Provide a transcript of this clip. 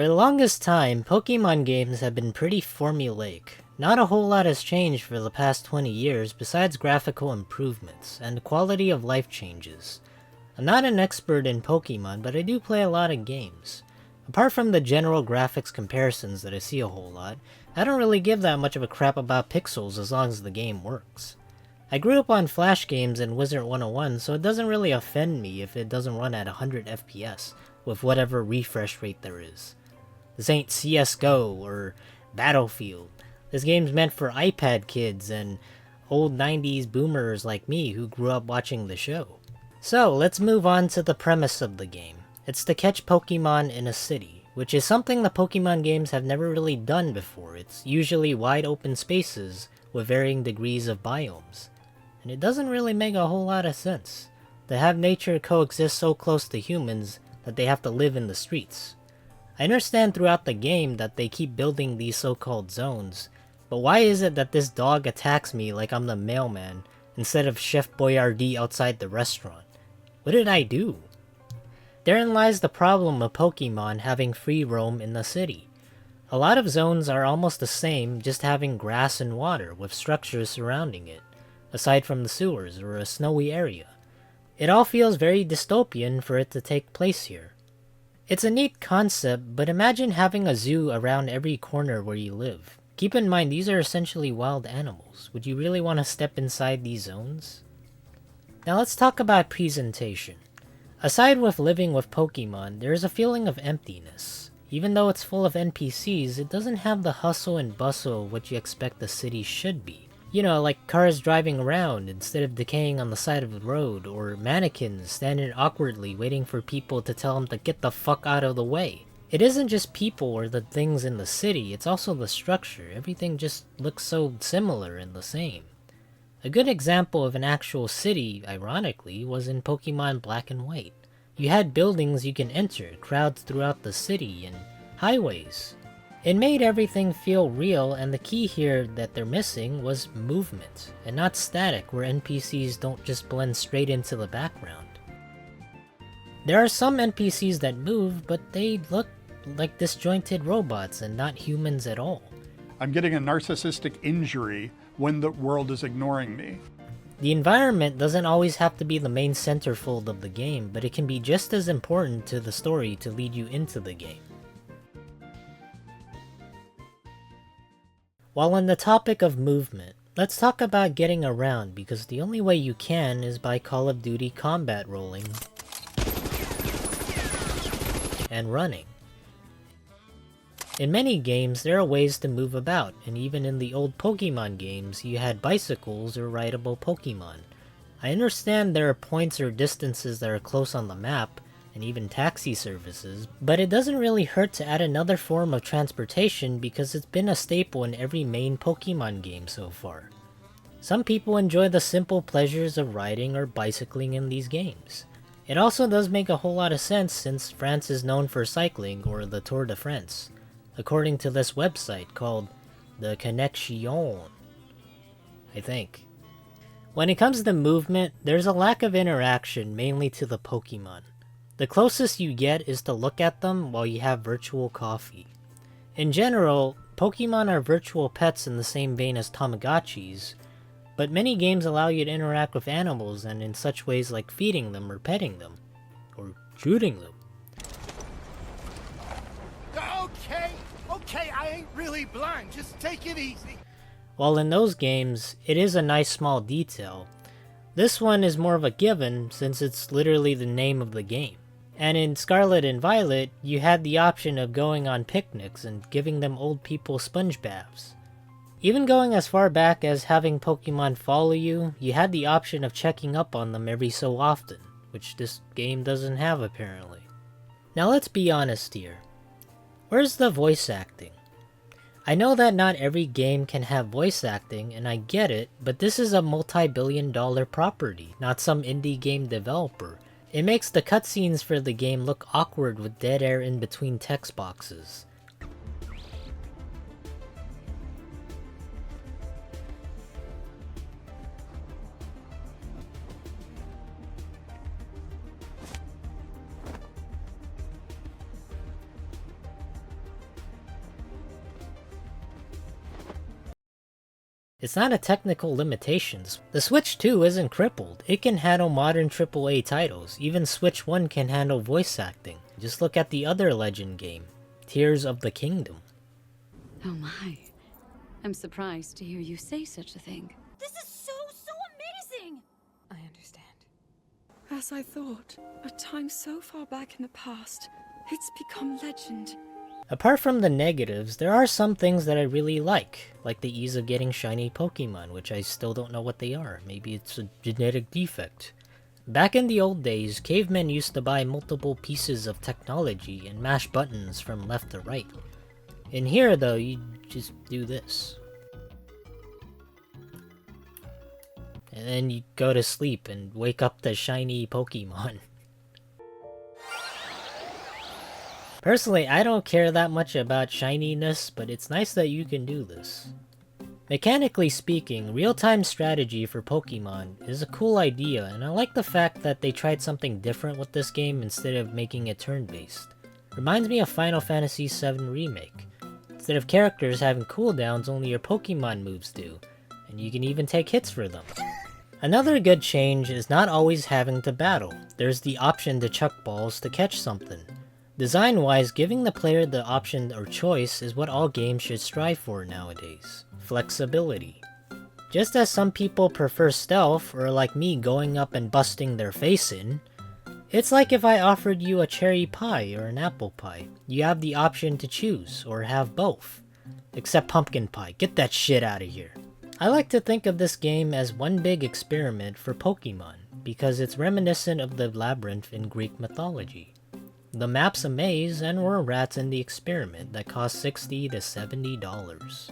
For the longest time, Pokemon games have been pretty formulaic. Not a whole lot has changed for the past 20 years besides graphical improvements and quality of life changes. I'm not an expert in Pokemon, but I do play a lot of games. Apart from the general graphics comparisons that I see a whole lot, I don't really give that much of a crap about pixels as long as the game works. I grew up on Flash games and Wizard 101, so it doesn't really offend me if it doesn't run at 100 FPS with whatever refresh rate there is. This ain't CSGO or Battlefield. This game's meant for iPad kids and old 90s boomers like me who grew up watching the show. So let's move on to the premise of the game. It's to catch Pokemon in a city, which is something the Pokemon games have never really done before. It's usually wide open spaces with varying degrees of biomes. And it doesn't really make a whole lot of sense to have nature coexist so close to humans that they have to live in the streets. I understand throughout the game that they keep building these so-called zones, but why is it that this dog attacks me like I'm the mailman instead of Chef Boyardee outside the restaurant? What did I do? Therein lies the problem of Pokemon having free roam in the city. A lot of zones are almost the same, just having grass and water with structures surrounding it, aside from the sewers or a snowy area. It all feels very dystopian for it to take place here. It's a neat concept, but imagine having a zoo around every corner where you live. Keep in mind, these are essentially wild animals. Would you really want to step inside these zones? Now let's talk about presentation. Aside with living with Pokemon, there is a feeling of emptiness. Even though it's full of NPCs, it doesn't have the hustle and bustle of what you expect the city should be. You know, like cars driving around instead of decaying on the side of the road, or mannequins standing awkwardly waiting for people to tell them to get the fuck out of the way. It isn't just people or the things in the city, it's also the structure. Everything just looks so similar and the same. A good example of an actual city, ironically, was in Pokemon Black and White. You had buildings you can enter, crowds throughout the city, and highways. It made everything feel real, and the key here that they're missing was movement, and not static where NPCs don't just blend straight into the background. There are some NPCs that move, but they look like disjointed robots and not humans at all. I'm getting a narcissistic injury when the world is ignoring me. The environment doesn't always have to be the main centerfold of the game, but it can be just as important to the story to lead you into the game. While on the topic of movement, let's talk about getting around, because the only way you can is by Call of Duty combat rolling and running. In many games, there are ways to move about, and even in the old Pokemon games, you had bicycles or rideable Pokemon. I understand there are points or distances that are close on the map, and even taxi services, but it doesn't really hurt to add another form of transportation because it's been a staple in every main Pokemon game so far. Some people enjoy the simple pleasures of riding or bicycling in these games. It also does make a whole lot of sense since France is known for cycling, or the Tour de France, according to this website called the Connexion, I think. When it comes to movement, there's a lack of interaction mainly to the Pokemon. The closest you get is to look at them while you have virtual coffee. In general, Pokemon are virtual pets in the same vein as Tamagotchis, but many games allow you to interact with animals and in such ways like feeding them or petting them, or shooting them. Okay, I ain't really blind, just take it easy. While in those games, it is a nice small detail, this one is more of a given since it's literally the name of the game. And in Scarlet and Violet, you had the option of going on picnics and giving them old people sponge baths. Even going as far back as having Pokemon follow you, you had the option of checking up on them every so often, which this game doesn't have apparently. Now let's be honest here. Where's the voice acting? I know that not every game can have voice acting, and I get it, but this is a multi-billion-dollar property, not some indie game developer. It makes the cutscenes for the game look awkward with dead air in between text boxes. It's not a technical limitation. The Switch 2 isn't crippled. It can handle modern AAA titles. Even Switch 1 can handle voice acting. Just look at the other Legend game, Tears of the Kingdom. Oh my. I'm surprised to hear you say such a thing. This is so amazing! I understand. As I thought, a time so far back in the past, it's become legend. Apart from the negatives, there are some things that I really like the ease of getting shiny Pokemon, which I still don't know what they are. Maybe it's a genetic defect. Back in the old days, cavemen used to buy multiple pieces of technology and mash buttons from left to right. In here though, you just do this. And then you go to sleep and wake up the shiny Pokemon. Personally, I don't care that much about shininess, but it's nice that you can do this. Mechanically speaking, real-time strategy for Pokemon is a cool idea, and I like the fact that they tried something different with this game instead of making it turn-based. Reminds me of Final Fantasy VII Remake. Instead of characters having cooldowns, only your Pokemon moves do, and you can even take hits for them. Another good change is not always having to battle. There's the option to chuck balls to catch something. Design-wise, giving the player the option or choice is what all games should strive for nowadays. Flexibility. Just as some people prefer stealth, or like me going up and busting their face in, it's like if I offered you a cherry pie or an apple pie. You have the option to choose, or have both. Except pumpkin pie, get that shit out of here. I like to think of this game as one big experiment for Pokemon, because it's reminiscent of the labyrinth in Greek mythology. The map's a maze, and we're rats in the experiment that cost $60 to $70.